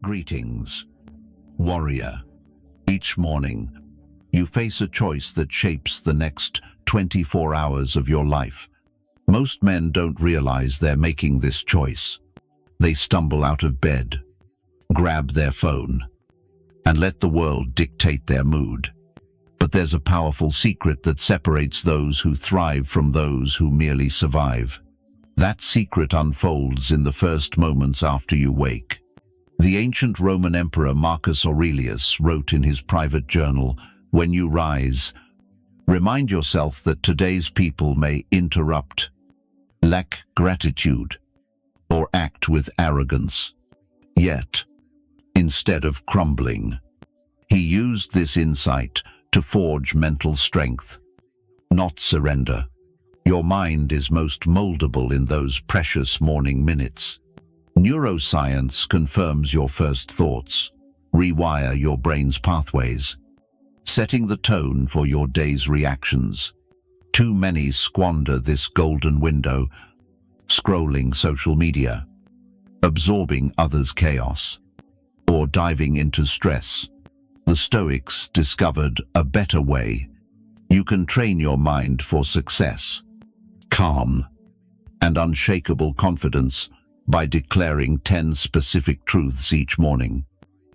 Greetings, warrior. Each morning, you face a choice that shapes the next 24 hours of your life. Most men don't realize they're making this choice. They stumble out of bed, grab their phone, and let the world dictate their mood. But there's a powerful secret that separates those who thrive from those who merely survive. That secret unfolds in the first moments after you wake. The ancient Roman Emperor Marcus Aurelius wrote in his private journal, "When you rise, remind yourself that today's people may interrupt, lack gratitude, or act with arrogance. Yet, instead of crumbling, he used this insight to forge mental strength, not surrender. Your mind is most moldable in those precious morning minutes. Neuroscience confirms your first thoughts, rewire your brain's pathways, setting the tone for your day's reactions. Too many squander this golden window, scrolling social media, absorbing others' chaos, or diving into stress. The Stoics discovered a better way. You can train your mind for success, calm, and unshakable confidence by declaring 10 specific truths each morning.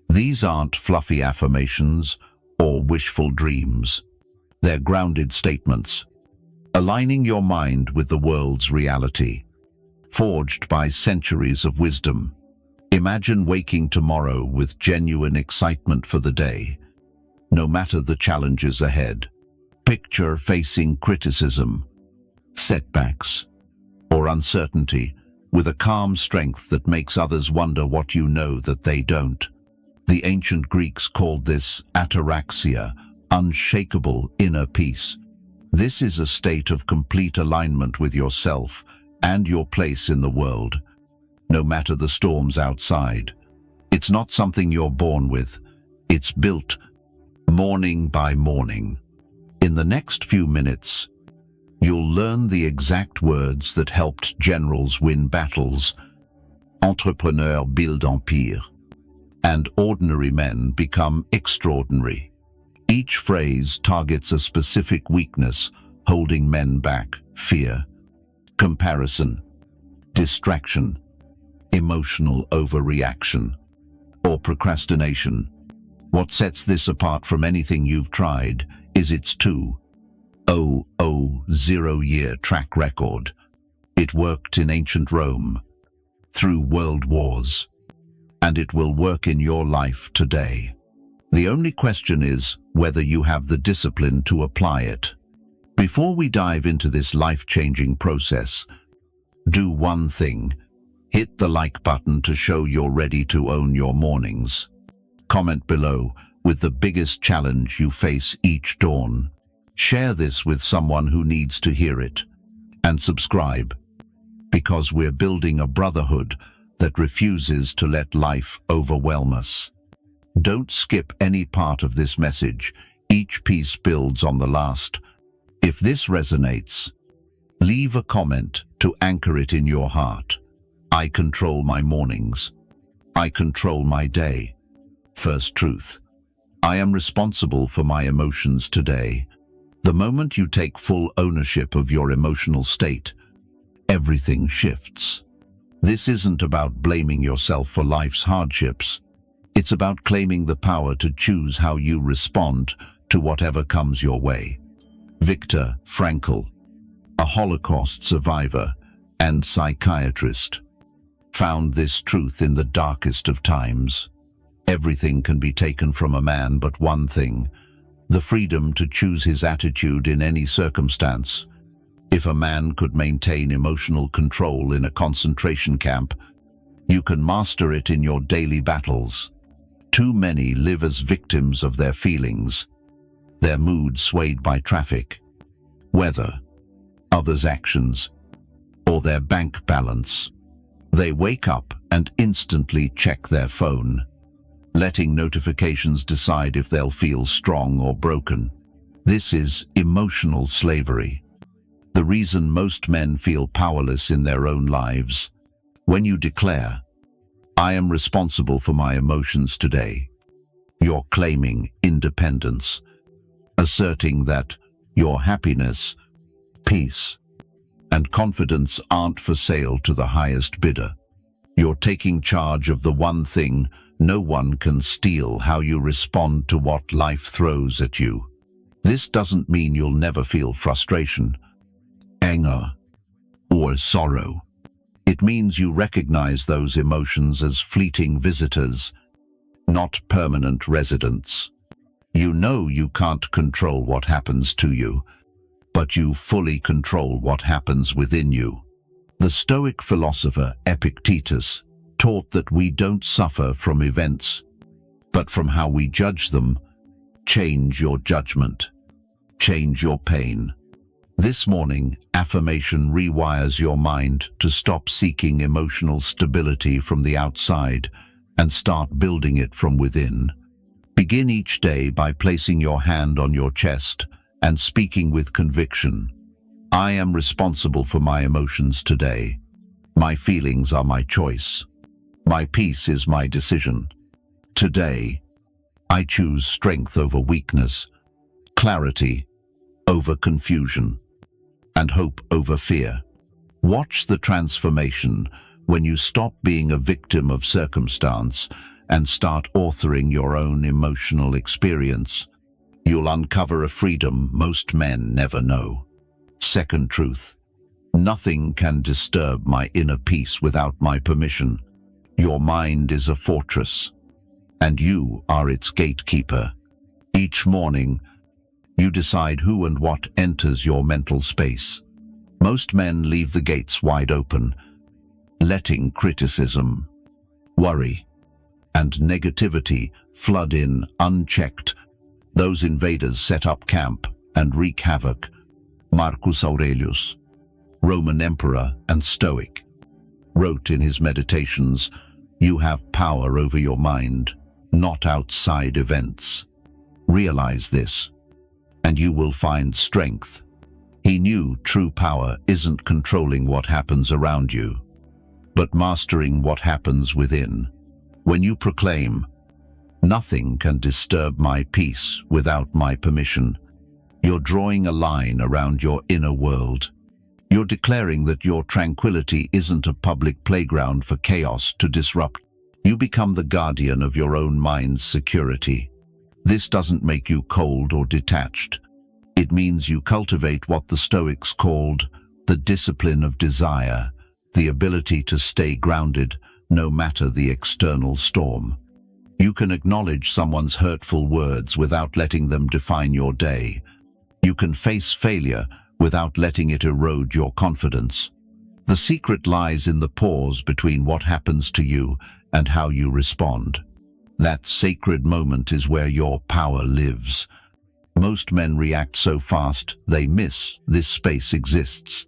These aren't fluffy affirmations or wishful dreams. They're grounded statements, aligning your mind with the world's reality, forged by centuries of wisdom. Imagine waking tomorrow with genuine excitement for the day, no matter the challenges ahead. Picture facing criticism, setbacks, or uncertainty with a calm strength that makes others wonder what you know that they don't. The ancient Greeks called this ataraxia, unshakable inner peace. This is a state of complete alignment with yourself and your place in the world, no matter the storms outside. It's not something you're born with. It's built morning by morning. In the next few minutes, you'll learn the exact words that helped generals win battles, entrepreneurs build empires, and ordinary men become extraordinary. Each phrase targets a specific weakness holding men back: fear, comparison, distraction, emotional overreaction, or procrastination. What sets this apart from anything you've tried is its 2,000-year track record. It worked in ancient Rome, through world wars, and it will work in your life today. The only question is whether you have the discipline to apply it. Before we dive into this life-changing process, do one thing. Hit the like button to show you're ready to own your mornings. Comment below with the biggest challenge you face each dawn. Share this with someone who needs to hear it. And subscribe, because we're building a brotherhood that refuses to let life overwhelm us. Don't skip any part of this message. Each piece builds on the last. If this resonates, leave a comment to anchor it in your heart. I control my mornings. I control my day. First truth. I am responsible for my emotions today. The moment you take full ownership of your emotional state, everything shifts. This isn't about blaming yourself for life's hardships. It's about claiming the power to choose how you respond to whatever comes your way. Viktor Frankl, a Holocaust survivor and psychiatrist, found this truth in the darkest of times. Everything can be taken from a man but one thing: the freedom to choose his attitude in any circumstance. If a man could maintain emotional control in a concentration camp, you can master it in your daily battles. Too many live as victims of their feelings, their mood swayed by traffic, weather, others' actions, or their bank balance. They wake up and instantly check their phone, letting notifications decide if they'll feel strong or broken. This is emotional slavery. The reason most men feel powerless in their own lives. When you declare, I am responsible for my emotions today. You're claiming independence, asserting that your happiness, peace, and confidence aren't for sale to the highest bidder. You're taking charge of the one thing no one can steal: how you respond to what life throws at you. This doesn't mean you'll never feel frustration, anger, or sorrow. It means you recognize those emotions as fleeting visitors, not permanent residents. You know you can't control what happens to you, but you fully control what happens within you. The Stoic philosopher Epictetus taught that we don't suffer from events, but from how we judge them. Change your judgment. Change your pain. This morning, affirmation rewires your mind to stop seeking emotional stability from the outside and start building it from within. Begin each day by placing your hand on your chest and speaking with conviction. I am responsible for my emotions today. My feelings are my choice. My peace is my decision. Today, I choose strength over weakness, clarity over confusion, and hope over fear. Watch the transformation when you stop being a victim of circumstance and start authoring your own emotional experience. You'll uncover a freedom most men never know. Second truth: nothing can disturb my inner peace without my permission. Your mind is a fortress, and you are its gatekeeper. Each morning, you decide who and what enters your mental space. Most men leave the gates wide open, letting criticism, worry, and negativity flood in unchecked. Those invaders set up camp and wreak havoc. Marcus Aurelius, Roman emperor and Stoic, wrote in his meditations, "You have power over your mind, not outside events. Realize this, and you will find strength." He knew true power isn't controlling what happens around you, but mastering what happens within. When you proclaim, "Nothing can disturb my peace without my permission," you're drawing a line around your inner world. You're declaring that your tranquility isn't a public playground for chaos to disrupt. You become the guardian of your own mind's security. This doesn't make you cold or detached. It means you cultivate what the Stoics called the discipline of desire, the ability to stay grounded no matter the external storm. You can acknowledge someone's hurtful words without letting them define your day. You can face failure without letting it erode your confidence. The secret lies in the pause between what happens to you and how you respond. That sacred moment is where your power lives. Most men react so fast they miss this space exists.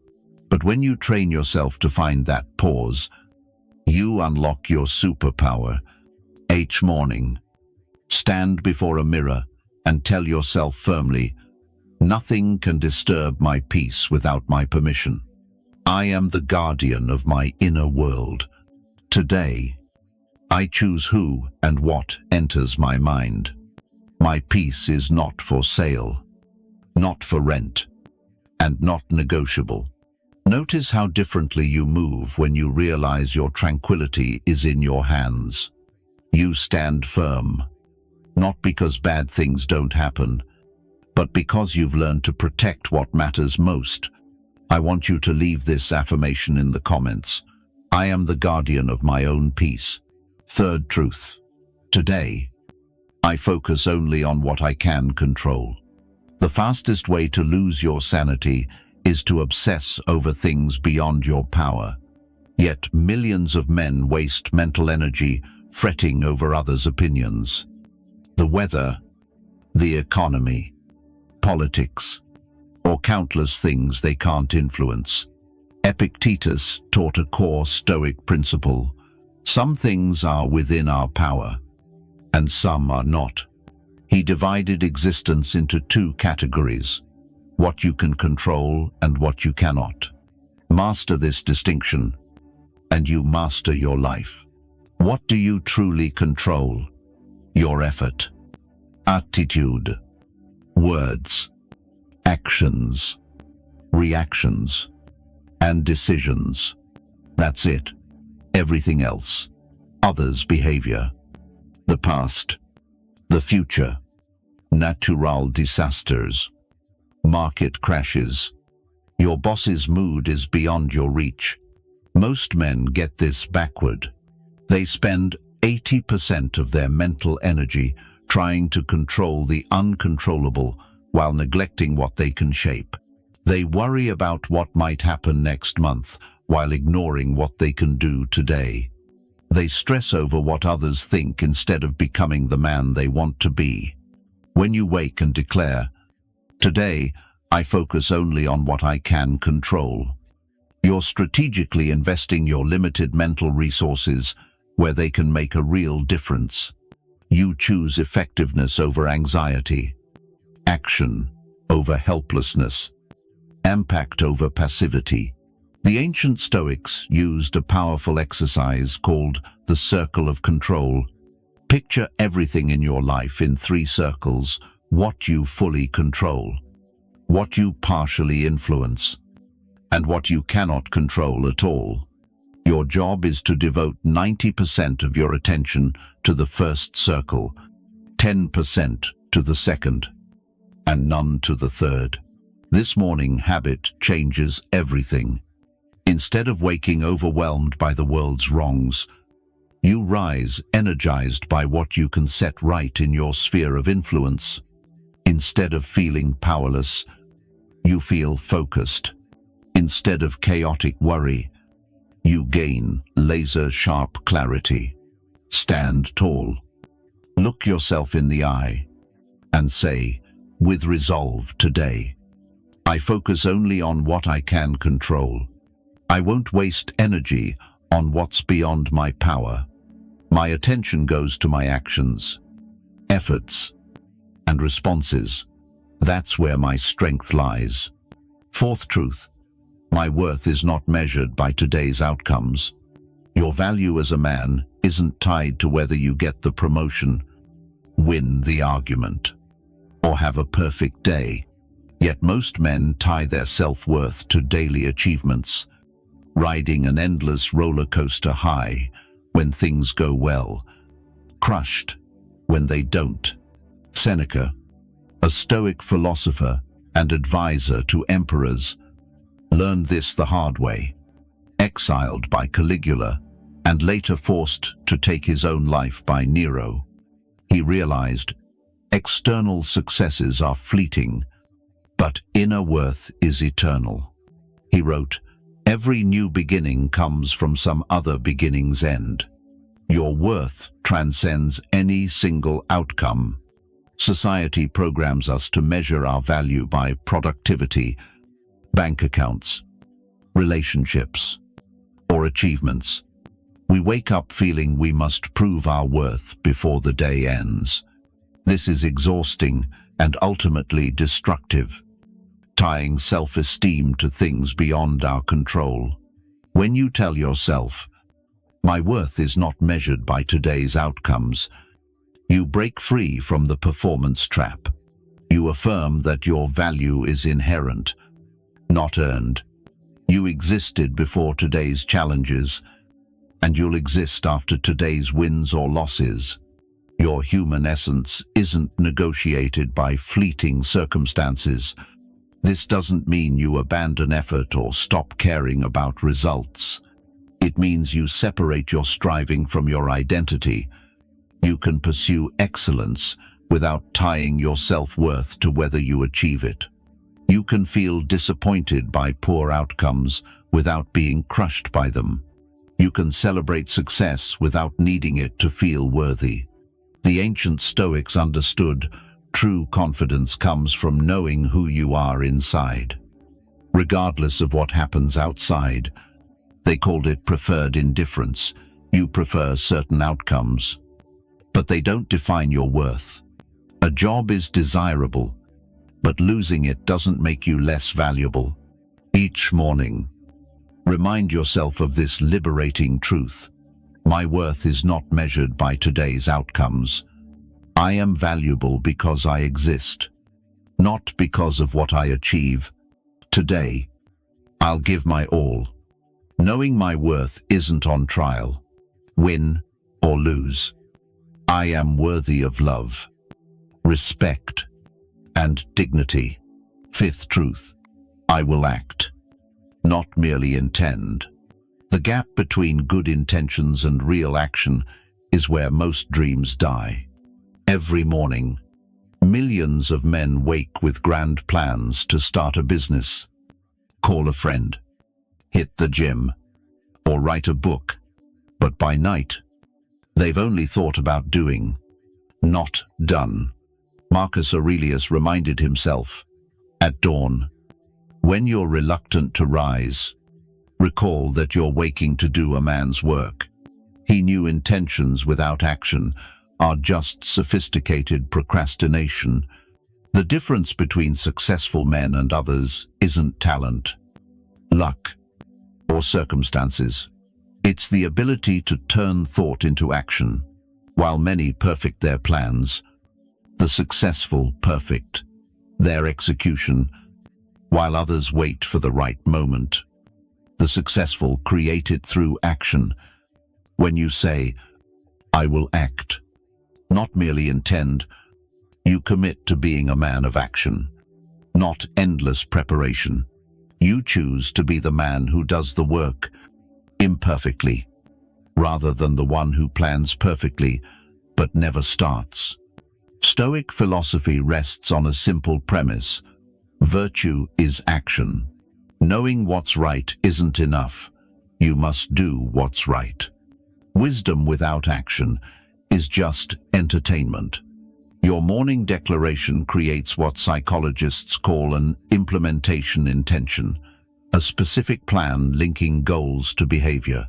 But when you train yourself to find that pause, you unlock your superpower. Each morning, stand before a mirror and tell yourself firmly, "Nothing can disturb my peace without my permission. I am the guardian of my inner world. Today, I choose who and what enters my mind. My peace is not for sale, not for rent, and not negotiable." Notice how differently you move when you realize your tranquility is in your hands. You stand firm, not because bad things don't happen, but because you've learned to protect what matters most. I want you to leave this affirmation in the comments. I am the guardian of my own peace. Third truth. Today, I focus only on what I can control. The fastest way to lose your sanity is to obsess over things beyond your power. Yet millions of men waste mental energy fretting over others' opinions. The weather, the economy, politics, or countless things they can't influence. Epictetus taught a core Stoic principle: some things are within our power, and some are not. He divided existence into two categories: what you can control and what you cannot. Master this distinction, and you master your life. What do you truly control? Your effort, attitude, words, actions, reactions, and decisions. That's it. Everything else, others' behavior, the past, the future, natural disasters, market crashes. Your boss's mood is beyond your reach. Most men get this backward. They spend 80% of their mental energy trying to control the uncontrollable while neglecting what they can shape. They worry about what might happen next month while ignoring what they can do today. They stress over what others think instead of becoming the man they want to be. When you wake and declare, "Today, I focus only on what I can control," you're strategically investing your limited mental resources where they can make a real difference. You choose effectiveness over anxiety, action over helplessness, impact over passivity. The ancient Stoics used a powerful exercise called the circle of control. Picture everything in your life in 3 circles: what you fully control, what you partially influence, and what you cannot control at all. Your job is to devote 90% of your attention to the first circle, 10% to the second, and none to the third. This morning habit changes everything. Instead of waking overwhelmed by the world's wrongs, you rise energized by what you can set right in your sphere of influence. Instead of feeling powerless, you feel focused. Instead of chaotic worry, you gain laser-sharp clarity. Stand tall. Look yourself in the eye and say, with resolve today, I focus only on what I can control. I won't waste energy on what's beyond my power. My attention goes to my actions, efforts, and responses. That's where my strength lies. 4th truth. My worth is not measured by today's outcomes. Your value as a man isn't tied to whether you get the promotion, win the argument, or have a perfect day. Yet most men tie their self-worth to daily achievements, riding an endless roller coaster high when things go well, crushed when they don't. Seneca, a Stoic philosopher and advisor to emperors, learned this the hard way. Exiled by Caligula and later forced to take his own life by Nero, he realized external successes are fleeting, but inner worth is eternal. He wrote, "Every new beginning comes from some other beginning's end." Your worth transcends any single outcome. Society programs us to measure our value by productivity, bank accounts, relationships, or achievements. We wake up feeling we must prove our worth before the day ends. This is exhausting and ultimately destructive, tying self-esteem to things beyond our control. When you tell yourself, "My worth is not measured by today's outcomes," you break free from the performance trap. You affirm that your value is inherent, not earned. You existed before today's challenges, and you'll exist after today's wins or losses. Your human essence isn't negotiated by fleeting circumstances. This doesn't mean you abandon effort or stop caring about results. It means you separate your striving from your identity. You can pursue excellence without tying your self-worth to whether you achieve it. You can feel disappointed by poor outcomes without being crushed by them. You can celebrate success without needing it to feel worthy. The ancient Stoics understood true confidence comes from knowing who you are inside. Regardless of what happens outside, they called it preferred indifference. You prefer certain outcomes, but they don't define your worth. A job is desirable, but losing it doesn't make you less valuable. Each morning, remind yourself of this liberating truth. My worth is not measured by today's outcomes. I am valuable because I exist, not because of what I achieve. Today, I'll give my all, knowing my worth isn't on trial. Win or lose, I am worthy of love, respect, and dignity. Fifth truth, I will act, not merely intend. The gap between good intentions and real action is where most dreams die. Every morning, millions of men wake with grand plans to start a business, call a friend, hit the gym, or write a book. But by night, they've only thought about doing, not done. Marcus Aurelius reminded himself, at dawn, when you're reluctant to rise, recall that you're waking to do a man's work. He knew intentions without action are just sophisticated procrastination. The difference between successful men and others isn't talent, luck, or circumstances. It's the ability to turn thought into action. While many perfect their plans, the successful perfect their execution, while others wait for the right moment. The successful create it through action. When you say, I will act, not merely intend, you commit to being a man of action, not endless preparation. You choose to be the man who does the work imperfectly, rather than the one who plans perfectly but never starts. Stoic philosophy rests on a simple premise: virtue is action. Knowing what's right isn't enough. You must do what's right. Wisdom without action is just entertainment. Your morning declaration creates what psychologists call an implementation intention, a specific plan linking goals to behavior.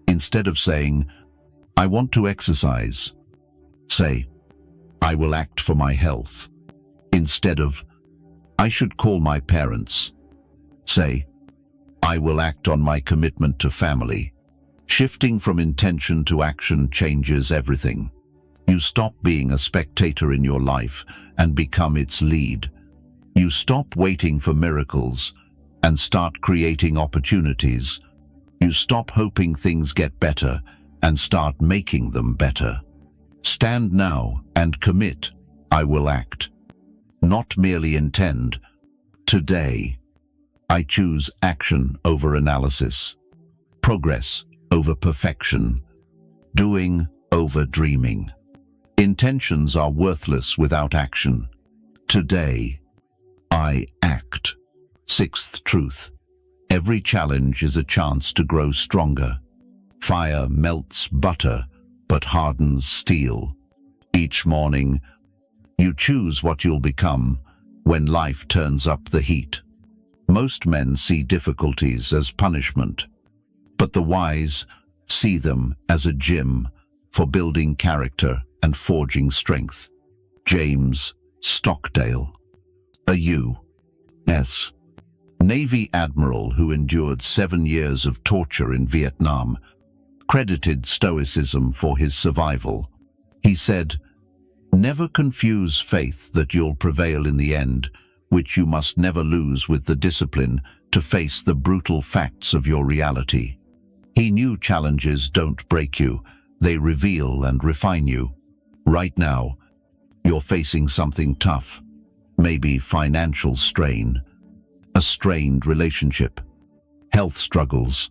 Instead of saying, I want to exercise, say, I will act for my health. Instead of, I should call my parents, say, I will act on my commitment to family. Shifting from intention to action changes everything. You stop being a spectator in your life and become its lead. You stop waiting for miracles and start creating opportunities. You stop hoping things get better and start making them better. Stand now and commit. I will act, not merely intend. Today, I choose action over analysis, progress over perfection, doing over dreaming. Intentions are worthless without action. Today, I act. Sixth truth, every challenge is a chance to grow stronger. Fire melts butter, but hardens steel. Each morning, you choose what you'll become when life turns up the heat. Most men see difficulties as punishment, but the wise see them as a gym for building character and forging strength. James Stockdale, a U.S. Navy admiral who endured 7 years of torture in Vietnam, credited Stoicism for his survival. He said, never confuse faith that you'll prevail in the end, which you must never lose with the discipline to face the brutal facts of your reality. He knew challenges don't break you, they reveal and refine you. Right now, you're facing something tough, maybe financial strain, a strained relationship, health struggles,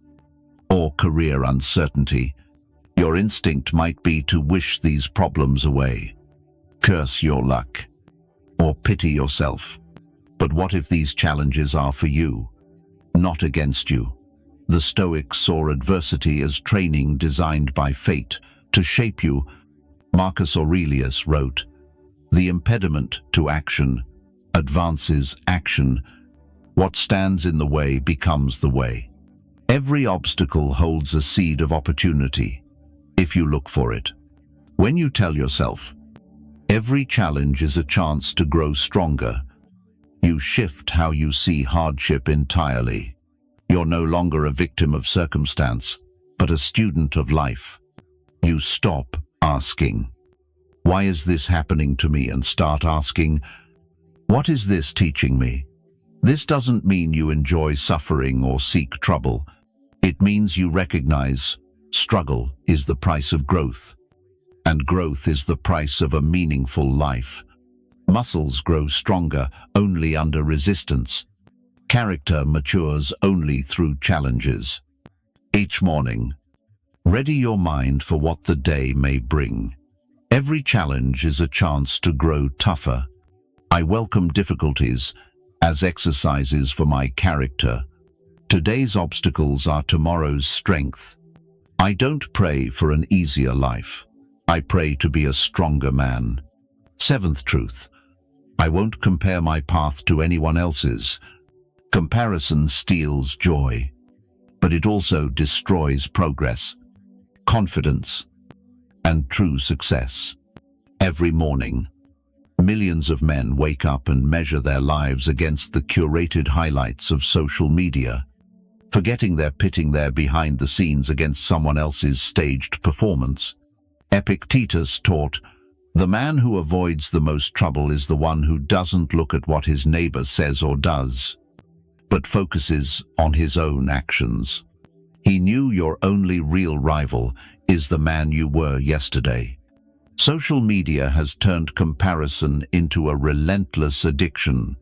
or career uncertainty. Your instinct might be to wish these problems away, curse your luck, or pity yourself. But what if these challenges are for you, not against you? The Stoics saw adversity as training designed by fate to shape you. Marcus Aurelius wrote, the impediment to action advances action. What stands in the way becomes the way. Every obstacle holds a seed of opportunity, if you look for it. When you tell yourself, every challenge is a chance to grow stronger, you shift how you see hardship entirely. You're no longer a victim of circumstance, but a student of life. You stop asking, "Why is this happening to me?" and start asking, "What is this teaching me?" This doesn't mean you enjoy suffering or seek trouble. It means you recognize struggle is the price of growth, and growth is the price of a meaningful life. Muscles grow stronger only under resistance. Character matures only through challenges. Each morning, ready your mind for what the day may bring. Every challenge is a chance to grow tougher. I welcome difficulties as exercises for my character. Today's obstacles are tomorrow's strength. I don't pray for an easier life. I pray to be a stronger man. Seventh truth. I won't compare my path to anyone else's. Comparison steals joy, but it also destroys progress, confidence, and true success. Every morning, millions of men wake up and measure their lives against the curated highlights of social media, forgetting they're pitting their behind the scenes against someone else's staged performance. Epictetus taught, "The man who avoids the most trouble is the one who doesn't look at what his neighbor says or does, but focuses on his own actions." He knew your only real rival is the man you were yesterday. Social media has turned comparison into a relentless addiction.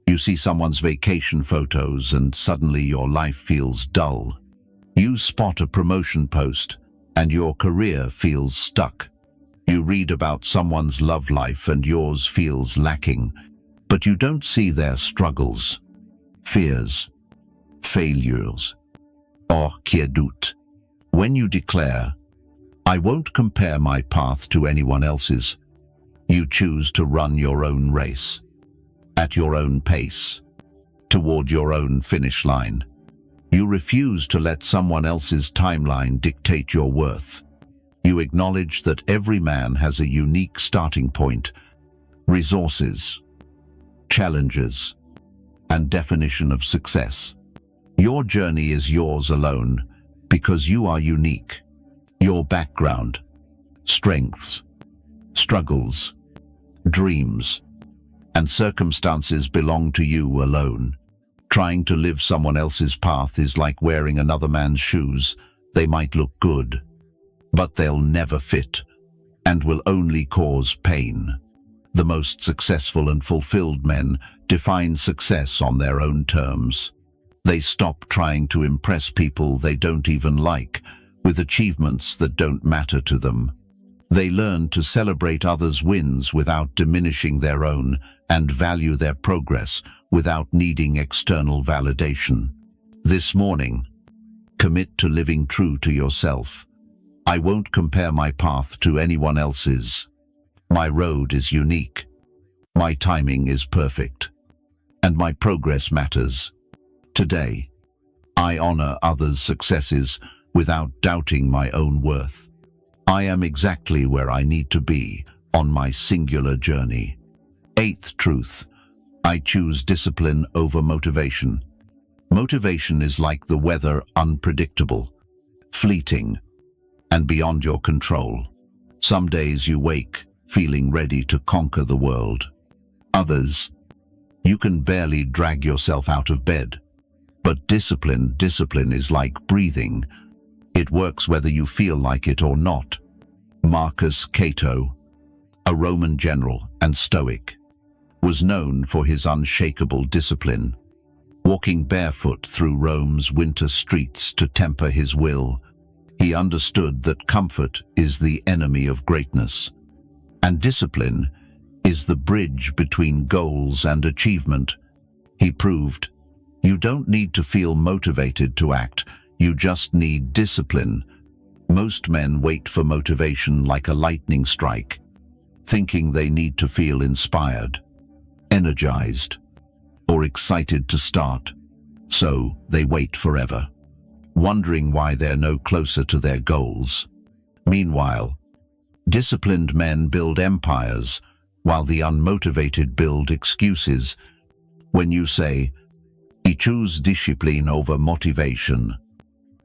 You see someone's vacation photos and suddenly your life feels dull. You spot a promotion post and your career feels stuck. You read about someone's love life and yours feels lacking, but you don't see their struggles, fears, failures, or quiétude. When you declare, "I won't compare my path to anyone else's," you choose to run your own race, at your own pace, toward your own finish line. You refuse to let someone else's timeline dictate your worth. You acknowledge that every man has a unique starting point, resources, challenges, and definition of success. Your journey is yours alone because you are unique. Your background, strengths, struggles, dreams, and circumstances belong to you alone. Trying to live someone else's path is like wearing another man's shoes. They might look good, but they'll never fit and will only cause pain. The most successful and fulfilled men define success on their own terms. They stop trying to impress people they don't even like with achievements that don't matter to them. They learn to celebrate others' wins without diminishing their own and value their progress without needing external validation. This morning, commit to living true to yourself. I won't compare my path to anyone else's. My road is unique. My timing is perfect. And my progress matters. Today, I honor others' successes without doubting my own worth. I am exactly where I need to be on my singular journey. Eighth truth. I choose discipline over motivation. Motivation is like the weather, unpredictable, fleeting, and beyond your control. Some days you wake feeling ready to conquer the world. Others, you can barely drag yourself out of bed. But discipline is like breathing. It works whether you feel like it or not. Marcus Cato, a Roman general and Stoic, was known for his unshakable discipline. Walking barefoot through Rome's winter streets to temper his will, he understood that comfort is the enemy of greatness, and discipline is the bridge between goals and achievement. He proved, you don't need to feel motivated to act, you just need discipline. Most men wait for motivation like a lightning strike, thinking they need to feel inspired, energized, or excited to start. So they wait forever, wondering why they're no closer to their goals. Meanwhile, disciplined men build empires, while the unmotivated build excuses. When you say, "I choose discipline over motivation,"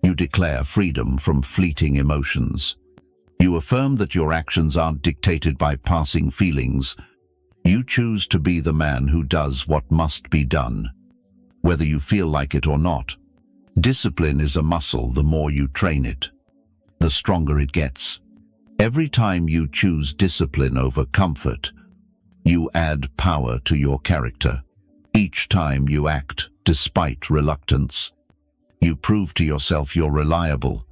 you declare freedom from fleeting emotions. You affirm that your actions aren't dictated by passing feelings. You choose to be the man who does what must be done, whether you feel like it or not. Discipline is a muscle. The more you train it, the stronger it gets. Every time you choose discipline over comfort, you add power to your character. Each time you act despite reluctance, you prove to yourself you're reliable,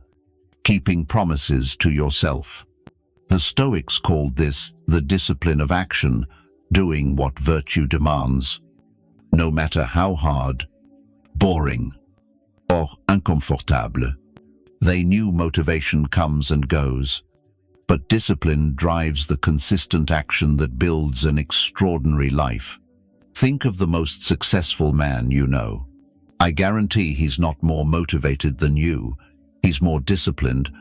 keeping promises to yourself. The Stoics called this the discipline of action, doing what virtue demands, no matter how hard, boring, or inconfortable. They knew motivation comes and goes, but discipline drives the consistent action that builds an extraordinary life. Think of the most successful man you know. I guarantee he's not more motivated than you. He's more disciplined.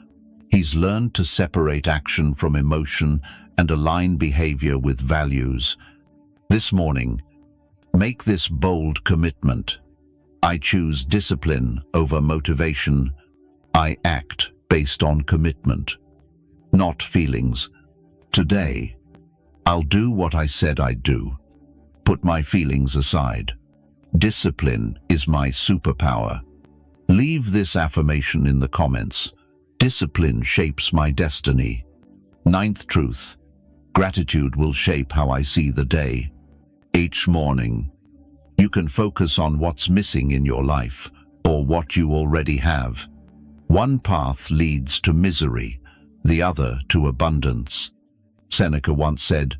He's learned to separate action from emotion and align behavior with values. This morning, make this bold commitment. I choose discipline over motivation. I act based on commitment, not feelings. Today, I'll do what I said I'd do. Put my feelings aside. Discipline is my superpower. Leave this affirmation in the comments. Discipline shapes my destiny. Ninth truth. Gratitude will shape how I see the day. Each morning, you can focus on what's missing in your life or what you already have. One path leads to misery, the other to abundance. Seneca once said,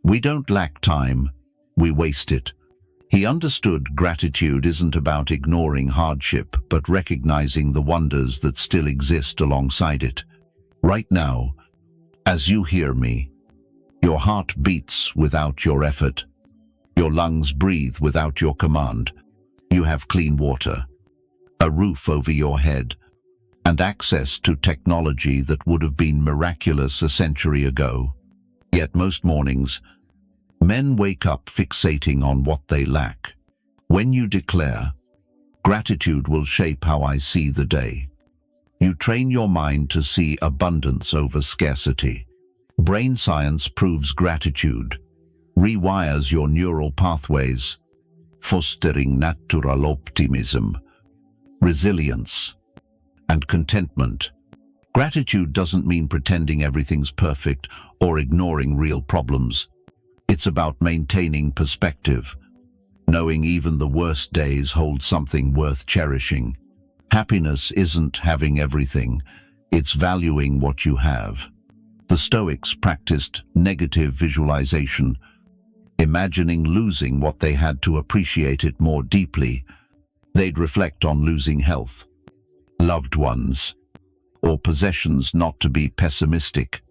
"We don't lack time, we waste it." He understood gratitude isn't about ignoring hardship, but recognizing the wonders that still exist alongside it. Right now, as you hear me, your heart beats without your effort. Your lungs breathe without your command. You have clean water, a roof over your head, and access to technology that would have been miraculous a century ago. Yet most mornings, men wake up fixating on what they lack. When you declare, "Gratitude will shape how I see the day," you train your mind to see abundance over scarcity. Brain science proves gratitude rewires your neural pathways, fostering natural optimism, resilience, and contentment. Gratitude doesn't mean pretending everything's perfect or ignoring real problems. It's about maintaining perspective, knowing even the worst days hold something worth cherishing. Happiness isn't having everything, it's valuing what you have. The Stoics practiced negative visualization, imagining losing what they had to appreciate it more deeply. They'd reflect on losing health, loved ones, or possessions, not to be pessimistic,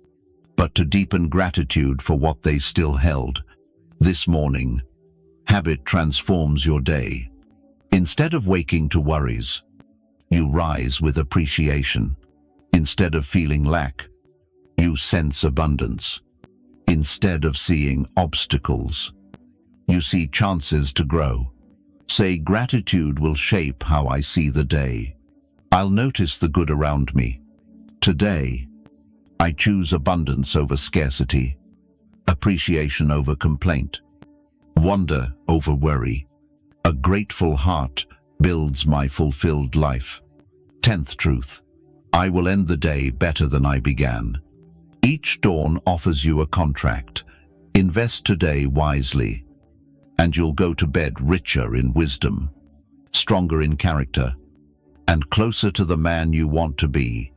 but to deepen gratitude for what they still held. This morning, habit transforms your day. Instead of waking to worries, you rise with appreciation. Instead of feeling lack, you sense abundance. Instead of seeing obstacles, you see chances to grow. Say, "Gratitude will shape how I see the day. I'll notice the good around me. Today, I choose abundance over scarcity, appreciation over complaint, wonder over worry. A grateful heart builds my fulfilled life." 10th truth. I will end the day better than I began. Each dawn offers you a contract. Invest today wisely, and you'll go to bed richer in wisdom, stronger in character, and closer to the man you want to be.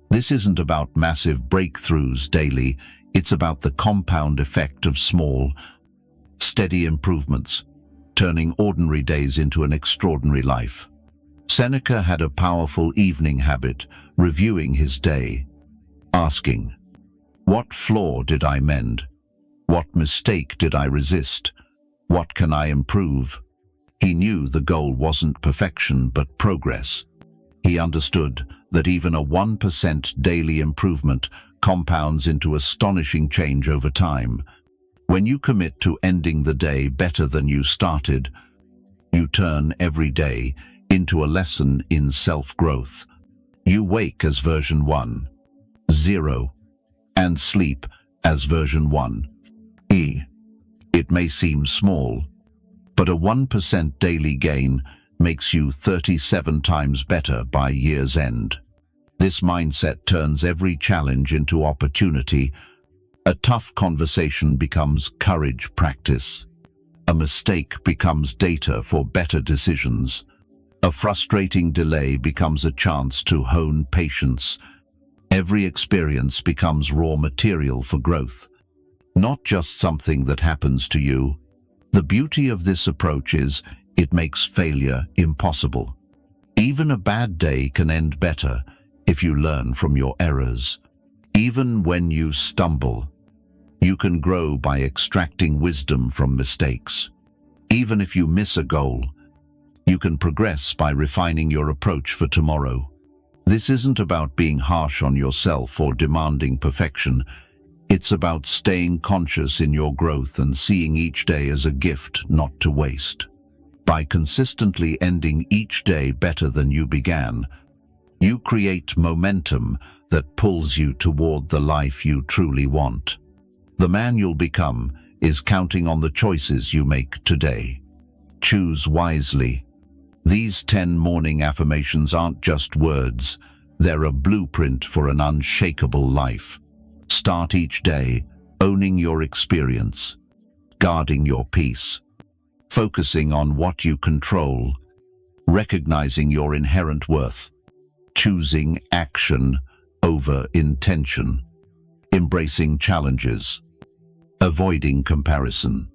This isn't about massive breakthroughs daily, it's about the compound effect of small, steady improvements, turning ordinary days into an extraordinary life. Seneca had a powerful evening habit, reviewing his day, asking, "What flaw did I mend? What mistake did I resist? What can I improve?" He knew the goal wasn't perfection but progress. He understood that even a 1% daily improvement compounds into astonishing change over time. When you commit to ending the day better than you started, you turn every day into a lesson in self-growth. You wake as version 1.0, and sleep as version 1. It may seem small, but a 1% daily gain makes you 37 times better by year's end. This mindset turns every challenge into opportunity. A tough conversation becomes courage practice. A mistake becomes data for better decisions. A frustrating delay becomes a chance to hone patience. Every experience becomes raw material for growth, not just something that happens to you. The beauty of this approach is it makes failure impossible. Even a bad day can end better if you learn from your errors. Even when you stumble, you can grow by extracting wisdom from mistakes. Even if you miss a goal, you can progress by refining your approach for tomorrow. This isn't about being harsh on yourself or demanding perfection. It's about staying conscious in your growth and seeing each day as a gift not to waste. By consistently ending each day better than you began, you create momentum that pulls you toward the life you truly want. The man you'll become is counting on the choices you make today. Choose wisely. These 10 morning affirmations aren't just words, they're a blueprint for an unshakable life. Start each day owning your experience, guarding your peace, focusing on what you control, recognizing your inherent worth, choosing action over intention, embracing challenges, avoiding comparison,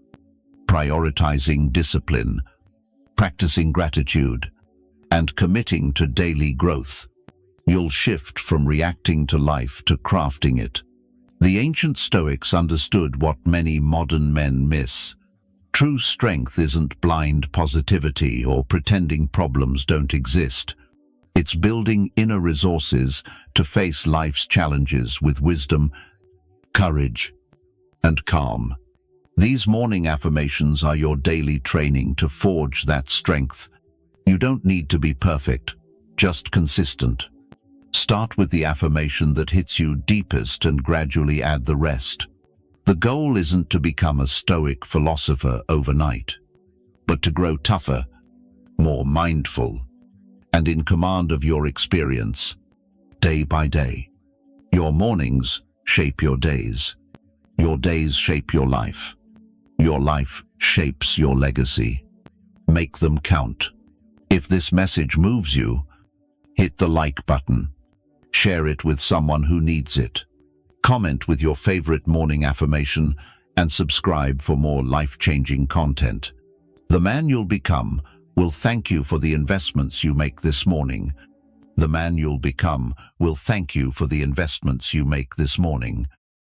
prioritizing discipline, practicing gratitude, and committing to daily growth. You'll shift from reacting to life to crafting it. The ancient Stoics understood what many modern men miss. True strength isn't blind positivity or pretending problems don't exist. It's building inner resources to face life's challenges with wisdom, courage, and calm. These morning affirmations are your daily training to forge that strength. You don't need to be perfect, just consistent. Start with the affirmation that hits you deepest and gradually add the rest. The goal isn't to become a Stoic philosopher overnight, but to grow tougher, more mindful, and in command of your experience, day by day. Your mornings shape your days. Your days shape your life. Your life shapes your legacy. Make them count. If this message moves you, hit the like button. Share it with someone who needs it. Comment with your favorite morning affirmation and subscribe for more life-changing content. The man you'll become will thank you for the investments you make this morning. The man you'll become will thank you for the investments you make this morning.